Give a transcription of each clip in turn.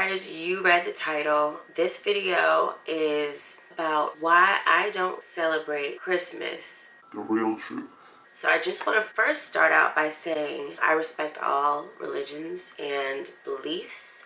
guys, you read the title. This video is about why I don't celebrate Christmas. The real truth. So I just want to first start out by saying I respect all religions and beliefs.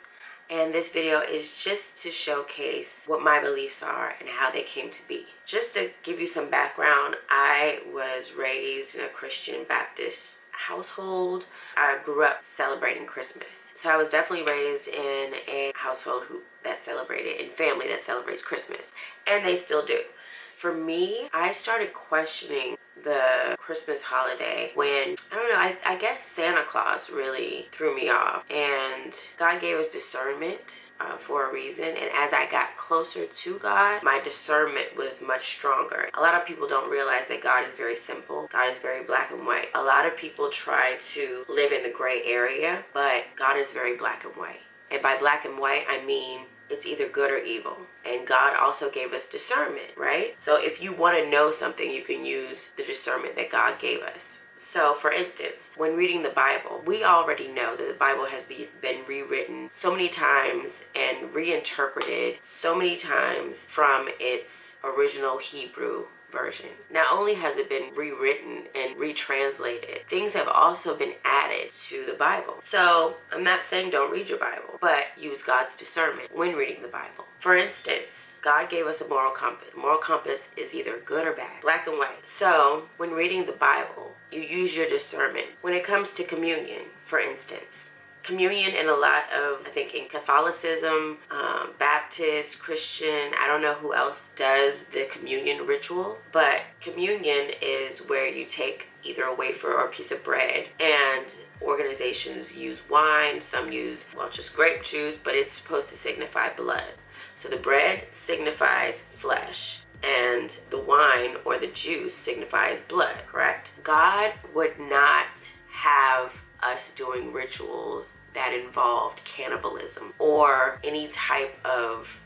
And this video is just to showcase what my beliefs are and how they came to be. Just to give you some background, I was raised in a Christian Baptist household. I grew up celebrating Christmas. So I was definitely raised in a household that celebrated, in family that celebrates Christmas. And they still do. For me, I started questioning the Christmas holiday when, I don't know, I guess Santa Claus really threw me off. And God gave us discernment for a reason. And as I got closer to God, my discernment was much stronger. A lot of people don't realize that God is very simple. God is very black and white. A lot of people try to live in the gray area, but God is very black and white. And by black and white, I mean it's either good or evil. And God also gave us discernment, right? So if you want to know something, you can use the discernment that God gave us. So for instance, when reading the Bible, we already know that the Bible has been rewritten so many times and reinterpreted so many times from its original Hebrew version. Not only has it been rewritten and retranslated, things have also been added to the Bible. So I'm not saying don't read your Bible, but use God's discernment when reading the Bible. For instance, God gave us a moral compass. Moral compass is either good or bad, black and white. So when reading the Bible, you use your discernment. When it comes to communion, for instance, communion in a lot of, I think in Catholicism, Baptist, Christian, I don't know who else does the communion ritual, but communion is where you take either a wafer or a piece of bread, and organizations use wine, some use, well, just grape juice, but it's supposed to signify blood. So the bread signifies flesh, and the wine or the juice signifies blood, correct? God would not have us doing rituals that involved cannibalism or any type of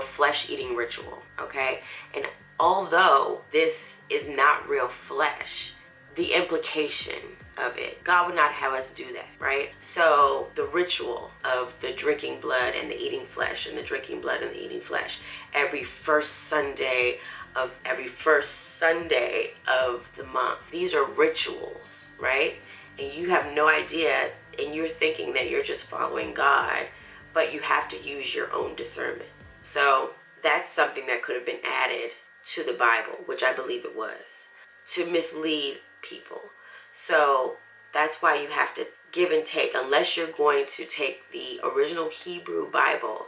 flesh-eating ritual, okay? And although this is not real flesh, the implication of it, God would not have us do that, right? So the ritual of the drinking blood and the eating flesh, and the drinking blood and the eating flesh every first Sunday of the month, these are rituals, right? And you have no idea, and you're thinking that you're just following God, but you have to use your own discernment. So that's something that could have been added to the Bible, which I believe it was, to mislead people. So that's why you have to give and take. Unless you're going to take the original Hebrew Bible,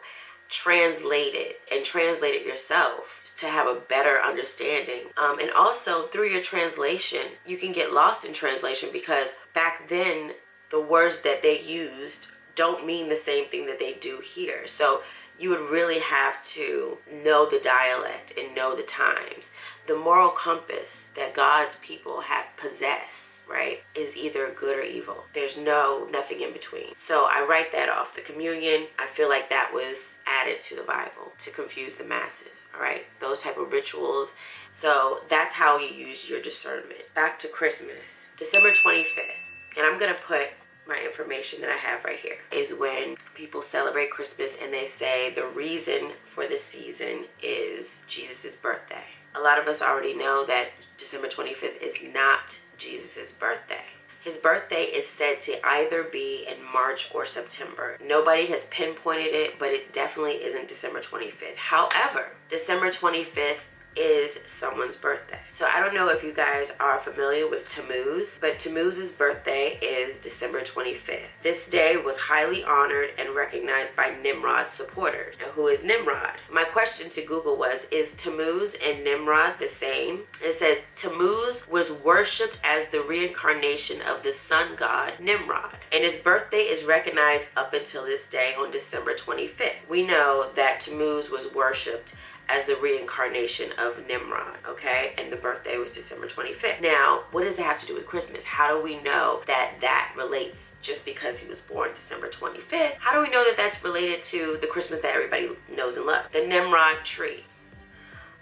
translate it yourself to have a better understanding. And also through your translation, you can get lost in translation, because back then the words that they used don't mean the same thing that they do here. So you would really have to know the dialect and know the times. The moral compass that God's people possess, right, is either good or evil. There's nothing in between. So I write that off. The communion, I feel like that was added to the Bible to confuse the masses, all right? Those type of rituals. So that's how you use your discernment. Back to Christmas, December 25th. And I'm going to put my information that I have right here, is when people celebrate Christmas and they say the reason for the season is Jesus's birthday. A lot of us already know that December 25th is not Jesus's birthday. His birthday is said to either be in March or September. Nobody has pinpointed it, but it definitely isn't December 25th. However, December 25th is someone's birthday. So I don't know if you guys are familiar with Tammuz, but Tammuz's birthday is December 25th. This day was highly honored and recognized by Nimrod's supporters. Now, who is Nimrod? My question to Google was, is Tammuz and Nimrod the same? It says Tammuz was worshipped as the reincarnation of the sun god Nimrod, and his birthday is recognized up until this day on December 25th. We know that Tammuz was worshipped as the reincarnation of Nimrod, okay? And the birthday was December 25th. Now, what does it have to do with Christmas? How do we know that that relates just because he was born December 25th? How do we know that that's related to the Christmas that everybody knows and loves? The Nimrod tree.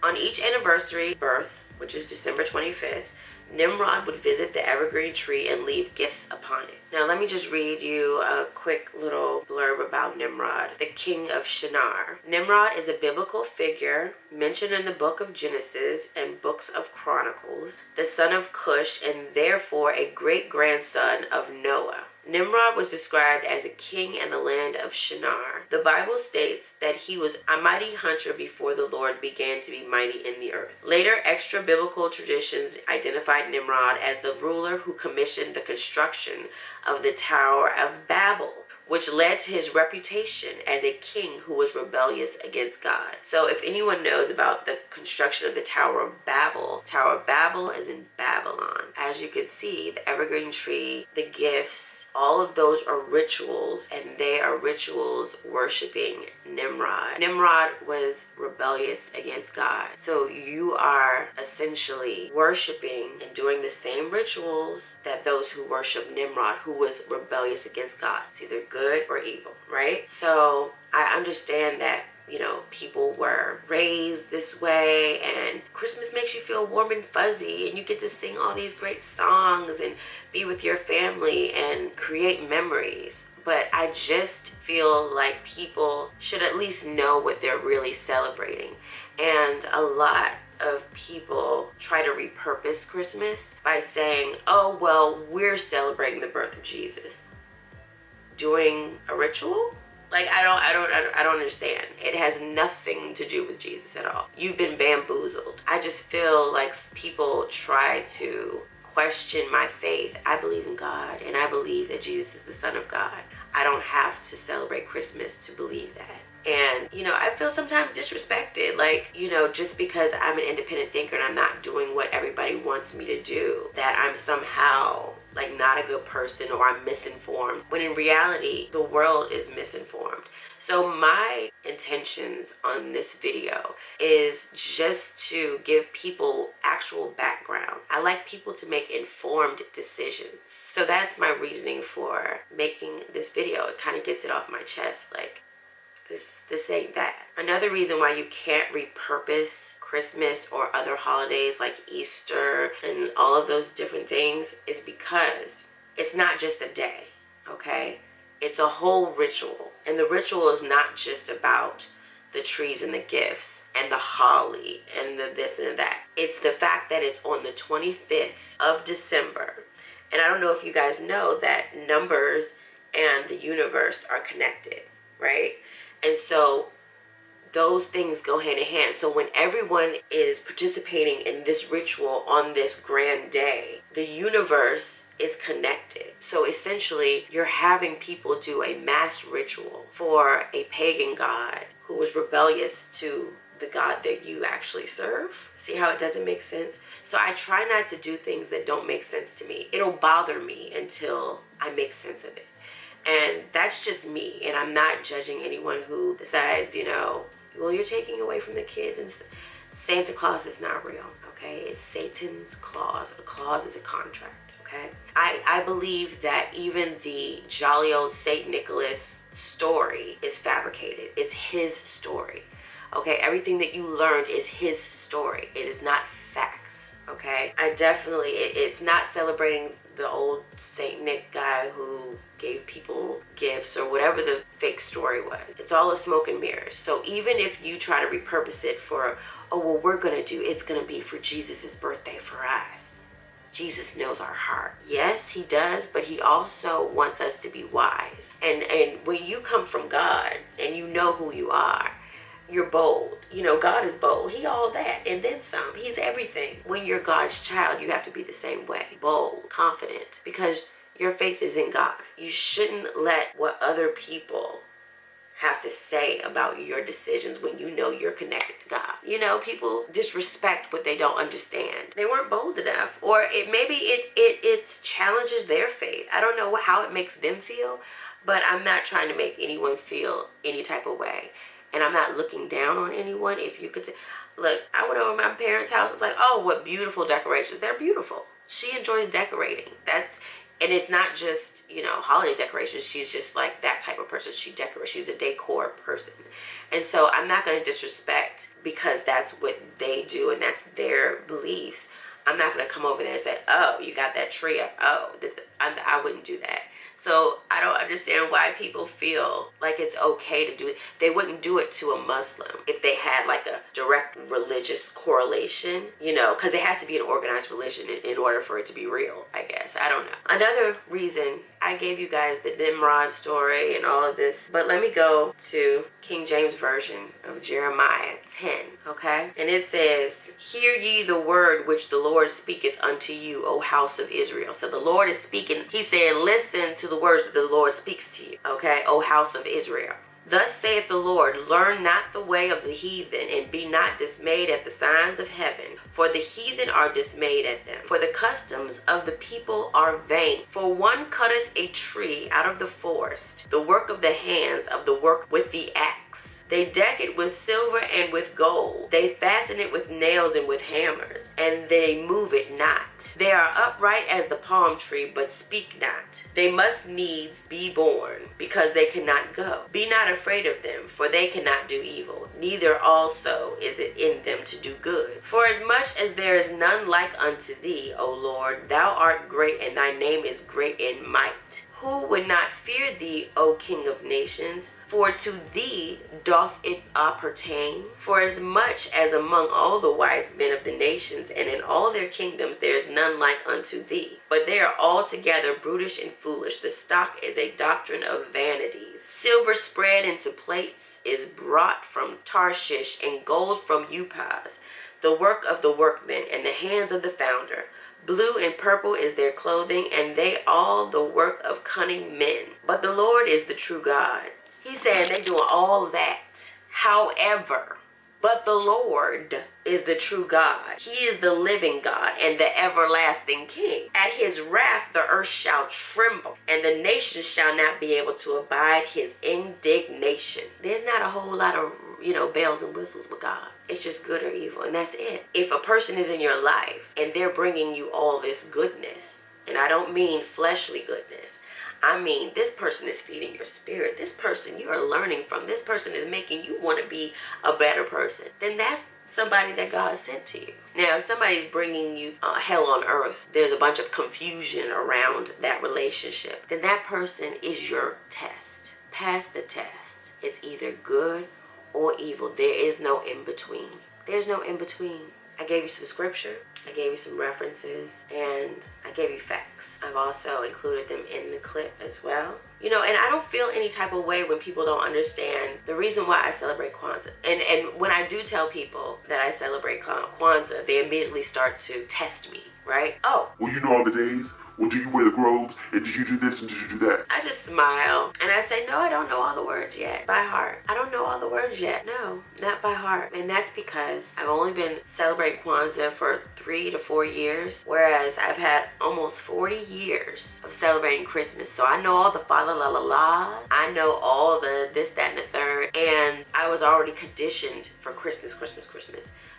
On each anniversary birth, which is December 25th, Nimrod would visit the evergreen tree and leave gifts upon it. Now let me just read you a quick little blurb about Nimrod, the king of Shinar. Nimrod is a biblical figure mentioned in the book of Genesis and books of Chronicles, the son of Cush and therefore a great-grandson of Noah. Nimrod was described as a king in the land of Shinar. The Bible states that he was a mighty hunter before the Lord began to be mighty in the earth. Later, extra-biblical traditions identified Nimrod as the ruler who commissioned the construction of the Tower of Babel, which led to his reputation as a king who was rebellious against God. So if anyone knows about the construction of the Tower of Babel is in Babylon. As you can see, the evergreen tree, the gifts, all of those are rituals, and they are rituals worshiping Nimrod. Nimrod was rebellious against God. So you are essentially worshiping and doing the same rituals that those who worship Nimrod, who was rebellious against God. It's either good or evil, right? So I understand that, you know, people were raised this way and Christmas makes you feel warm and fuzzy and you get to sing all these great songs and be with your family and create memories. But I just feel like people should at least know what they're really celebrating. And a lot of people try to repurpose Christmas by saying, oh, well, we're celebrating the birth of Jesus. Doing a ritual? Like, I don't understand. It has nothing to do with Jesus at all. You've been bamboozled. I just feel like people try to question my faith. I believe in God, and I believe that Jesus is the Son of God. I don't have to celebrate Christmas to believe that. And, you know, I feel sometimes disrespected, like, you know, just because I'm an independent thinker and I'm not doing what everybody wants me to do, that I'm somehow, like, not a good person or I'm misinformed, when in reality, the world is misinformed. So my intentions on this video is just to give people actual background. I like people to make informed decisions. So that's my reasoning for making this video. It kind of gets it off my chest, like, this ain't that. Another reason why you can't repurpose Christmas or other holidays like Easter and all of those different things is because it's not just a day, okay? It's a whole ritual. And the ritual is not just about the trees and the gifts and the holly and the this and that. It's the fact that it's on the 25th of December. And I don't know if you guys know that numbers and the universe are connected, right? And so those things go hand in hand. So when everyone is participating in this ritual on this grand day, the universe is connected. So essentially, you're having people do a mass ritual for a pagan god who was rebellious to the God that you actually serve. See how it doesn't make sense? So I try not to do things that don't make sense to me. It'll bother me until I make sense of it. And that's just me, and I'm not judging anyone who decides, you know, well, you're taking away from the kids, and Santa Claus is not real, okay? It's Satan's clause. A clause is a contract, okay? I believe that even the jolly old Saint Nicholas story is fabricated. It's his story, okay? Everything that you learned is his story. It is not facts, okay? I definitely, it's not celebrating the old Saint Nick guy who gave people gifts or whatever the fake story was. It's all a smoke and mirrors. So even if you try to repurpose it for, oh, well, we're going to do, it's going to be for Jesus's birthday for us. Jesus knows our heart. Yes, he does, but he also wants us to be wise. And when you come from God and you know who you are, you're bold. You know, God is bold. He all that and then some. He's everything. When you're God's child, you have to be the same way. Bold, confident, because your faith is in God. You shouldn't let what other people have to say about your decisions when you know you're connected to God. You know, people disrespect what they don't understand. They weren't bold enough, or it challenges their faith. I don't know how it makes them feel, but I'm not trying to make anyone feel any type of way. And I'm not looking down on anyone. If you could, look, I went over to my parents' house. It's like, oh, what beautiful decorations. They're beautiful. She enjoys decorating. And it's not just, you know, holiday decorations. She's just like that type of person. She decorates. She's a decor person. And so I'm not going to disrespect because that's what they do and that's their beliefs. I'm not going to come over there and say, oh, you got that tree up. Oh, I wouldn't do that. So I don't understand why people feel like it's okay to do it. They wouldn't do it to a Muslim if they had like a direct religious correlation, you know, because it has to be an organized religion in order for it to be real, I guess. I don't know. Another reason, I gave you guys the Nimrod story and all of this, but let me go to King James Version of Jeremiah 10, okay? And it says, hear ye the word which the Lord speaketh unto you, O house of Israel. So the Lord is speaking. He said, listen to the words that the Lord speaks to you, okay, O house of Israel. Thus saith the Lord, learn not the way of the heathen, and be not dismayed at the signs of heaven. For the heathen are dismayed at them. For the customs of the people are vain. For one cutteth a tree out of the forest, the work of the hands of the work with the axe. They deck it with silver and with gold. They fasten it with nails and with hammers, and they move it not. They are upright as the palm tree, but speak not. They must needs be born, because they cannot go. Be not afraid of them, for they cannot do evil. Neither also is it in them to do good. For as much as there is none like unto thee, O Lord, thou art great, and thy name is great in might. Who would not fear thee, O King of nations? For to thee doth it appertain. For as much as among all the wise men of the nations, and in all their kingdoms, there is none like unto thee. But they are altogether brutish and foolish. The stock is a doctrine of vanities. Silver spread into plates is brought from Tarshish, and gold from Upas, the work of the workmen, and the hands of the founder. Blue and purple is their clothing, and they all the work of cunning men. But the Lord is the true God. He's saying they're doing all that. However, but the Lord is the true God. He is the living God and the everlasting King. At his wrath the earth shall tremble, and the nations shall not be able to abide his indignation. There's not a whole lot of, bells and whistles with God. It's just good or evil, and that's it. If a person is in your life and they're bringing you all this goodness, and I don't mean fleshly goodness, I mean this person is feeding your spirit, this person you are learning from, this person is making you want to be a better person, then that's somebody that God sent to you. Now, if somebody's bringing you hell on earth, there's a bunch of confusion around that relationship, then that person is your test. Pass the test. It's either good or evil. There is no in between. There's no in between. I gave you some scripture, I gave you some references, and I gave you facts. I've also included them in the clip as well. And I don't feel any type of way when people don't understand the reason why I celebrate Kwanzaa. And when I do tell people that I celebrate Kwanzaa, they immediately start to test me, right? Oh, well, you know all the days? Well, do you wear the robes? And did you do this and did you do that? I just smile and I say, no, I don't know all the words yet by heart. I don't know all the words yet. No, not by heart. And that's because I've only been celebrating Kwanzaa for 3 to 4 years, whereas I've had almost 40 years of celebrating Christmas. So I know all the fa la la la la. I know all the this, that, and the third. And I was already conditioned for Christmas.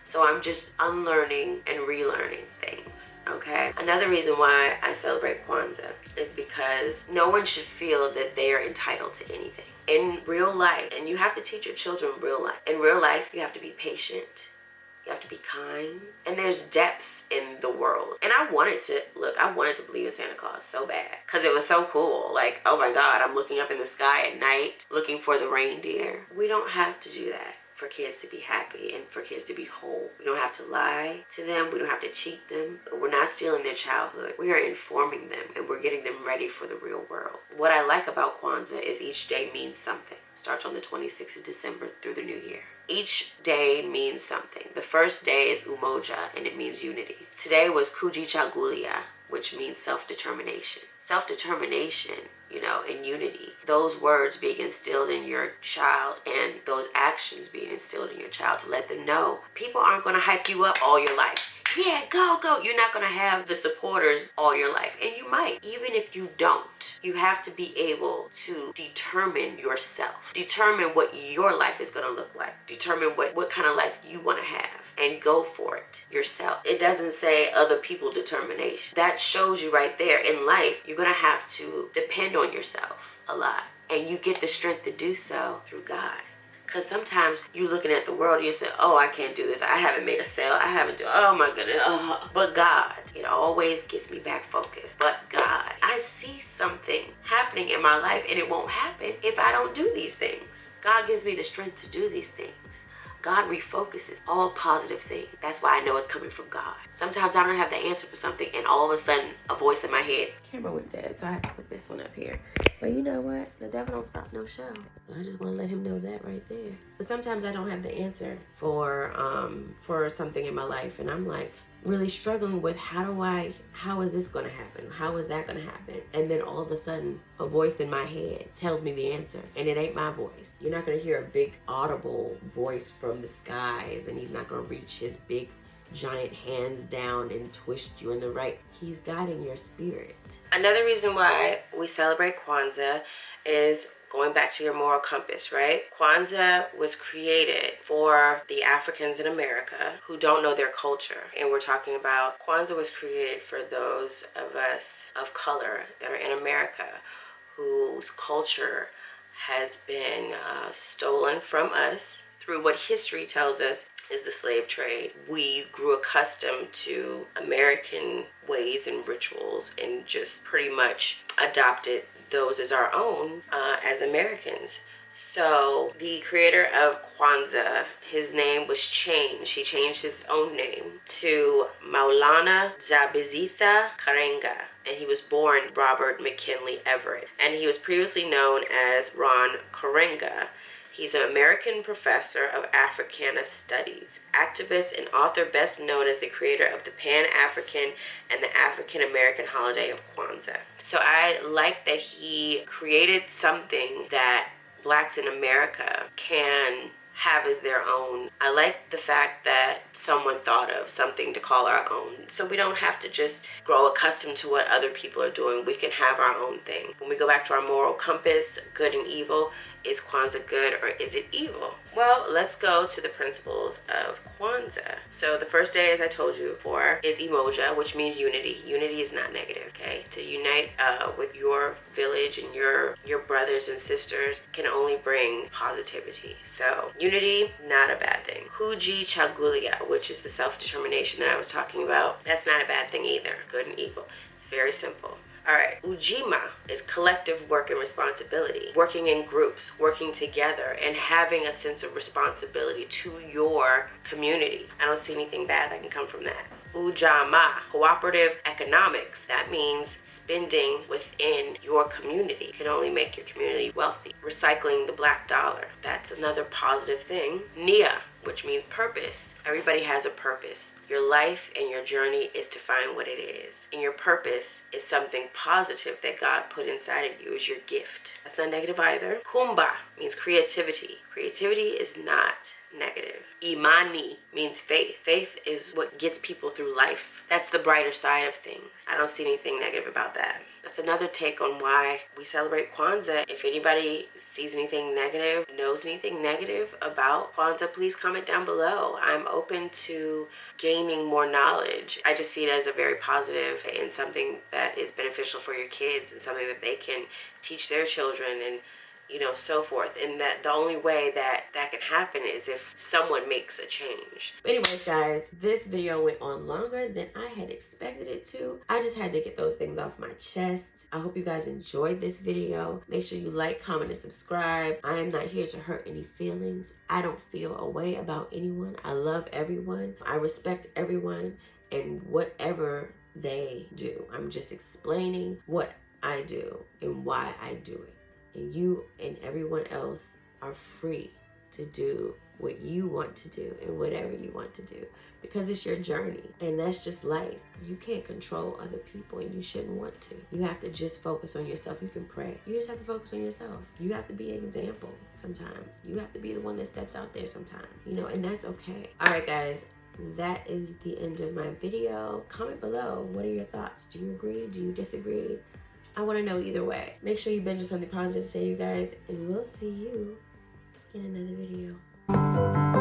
So I'm just unlearning and relearning things, okay? Another reason why I celebrate Kwanzaa is because no one should feel that they are entitled to anything. In real life, and you have to teach your children real life. In real life, you have to be patient. You have to be kind. And there's depth in the world. And I wanted to believe in Santa Claus so bad. Because it was so cool. Like, oh my God, I'm looking up in the sky at night looking for the reindeer. We don't have to do that for kids to be happy and for kids to be whole. We don't have to lie to them. We don't have to cheat them. We're not stealing their childhood. We are informing them and we're getting them ready for the real world. What I like about Kwanzaa is each day means something. Starts on the 26th of December through the new year. Each day means something. The first day is Umoja and it means unity. Today was Kujichagulia, which means self-determination. Self-determination, and unity. Those words being instilled in your child and those actions being instilled in your child to let them know people aren't going to hype you up all your life. Yeah, go. You're not going to have the supporters all your life. And you might. Even if you don't, you have to be able to determine yourself. Determine what your life is going to look like. Determine what kind of life you want to have. And go for it yourself. It doesn't say other people determination. That shows you right there in life, you're going to have to depend on yourself a lot. And you get the strength to do so through God. Because sometimes you're looking at the world and you say, oh, I can't do this. I haven't made a sale. I haven't done, oh my goodness. But God, it always gets me back focused. But God, I see something happening in my life and it won't happen if I don't do these things. God gives me the strength to do these things. God refocuses all positive things. That's why I know it's coming from God. Sometimes I don't have the answer for something and all of a sudden a voice in my head. Camera went dead, so I have to put this one up here. But you know what? The devil don't stop no show. I just want to let him know that right there. But sometimes I don't have the answer for something in my life, and I'm like really struggling with how is this going to happen? How is that going to happen? And then all of a sudden a voice in my head tells me the answer, and it ain't my voice. You're not going to hear a big audible voice from the skies, and he's not going to reach his big giant hands down and twist you in the right. He's guiding your spirit. Another reason why we celebrate Kwanzaa is going back to your moral compass, right? Kwanzaa was created for the Africans in America who don't know their culture. And we're talking about Kwanzaa was created for those of us of color that are in America whose culture has been stolen from us through what history tells us is the slave trade. We grew accustomed to American ways and rituals and just pretty much adopted those as our own as Americans. So the creator of Kwanzaa, his name was changed. He changed his own name to Maulana Zabizitha Karenga. And he was born Robert McKinley Everett. And he was previously known as Ron Karenga. He's an American professor of Africana Studies, activist and author best known as the creator of the Pan-African and the African-American holiday of Kwanzaa. So I like that he created something that Blacks in America can have as their own. I like the fact that someone thought of something to call our own. So we don't have to just grow accustomed to what other people are doing. We can have our own thing. When we go back to our moral compass, good and evil, is Kwanzaa good or is it evil? Well, let's go to the principles of Kwanzaa. So the first day, as I told you before, is Umoja, which means unity. Unity is not negative, okay? To unite with your village and your brothers and sisters can only bring positivity. So unity, not a bad thing. Kuji Chagulia, which is the self-determination that I was talking about, that's not a bad thing either. Good and evil. It's very simple. All right, Ujima is collective work and responsibility, working in groups, working together, and having a sense of responsibility to your community. I don't see anything bad that can come from that. Ujama, cooperative economics. That means spending within your community can only make your community wealthy. Recycling the black dollar. That's another positive thing. Nia, which means purpose. Everybody has a purpose. Your life and your journey is to find what it is. And your purpose is something positive that God put inside of you, is your gift. That's not negative either. Kumba means creativity. Creativity is not negative. Imani means faith. Faith is what gets people through life. That's the brighter side of things. I don't see anything negative about that. That's another take on why we celebrate Kwanzaa. If anybody sees anything negative, knows anything negative about Kwanzaa, please comment down below. I'm open to gaining more knowledge. I just see it as a very positive and something that is beneficial for your kids and something that they can teach their children and so forth. And that the only way that can happen is if someone makes a change. But anyways, guys, this video went on longer than I had expected it to. I just had to get those things off my chest. I hope you guys enjoyed this video. Make sure you like, comment, and subscribe. I am not here to hurt any feelings. I don't feel a way about anyone. I love everyone. I respect everyone and whatever they do. I'm just explaining what I do and why I do it. And you and everyone else are free to do what you want to do and whatever you want to do, because it's your journey and that's just life. You can't control other people and you shouldn't want to. You have to just focus on yourself. You can pray. You just have to focus on yourself. You have to be an example sometimes. You have to be the one that steps out there sometimes, and that's okay. All right, guys. That is the end of my video. Comment below. What are your thoughts? Do you agree? Do you disagree? I want to know either way. Make sure you binge on something positive today, you guys, and we'll see you in another video.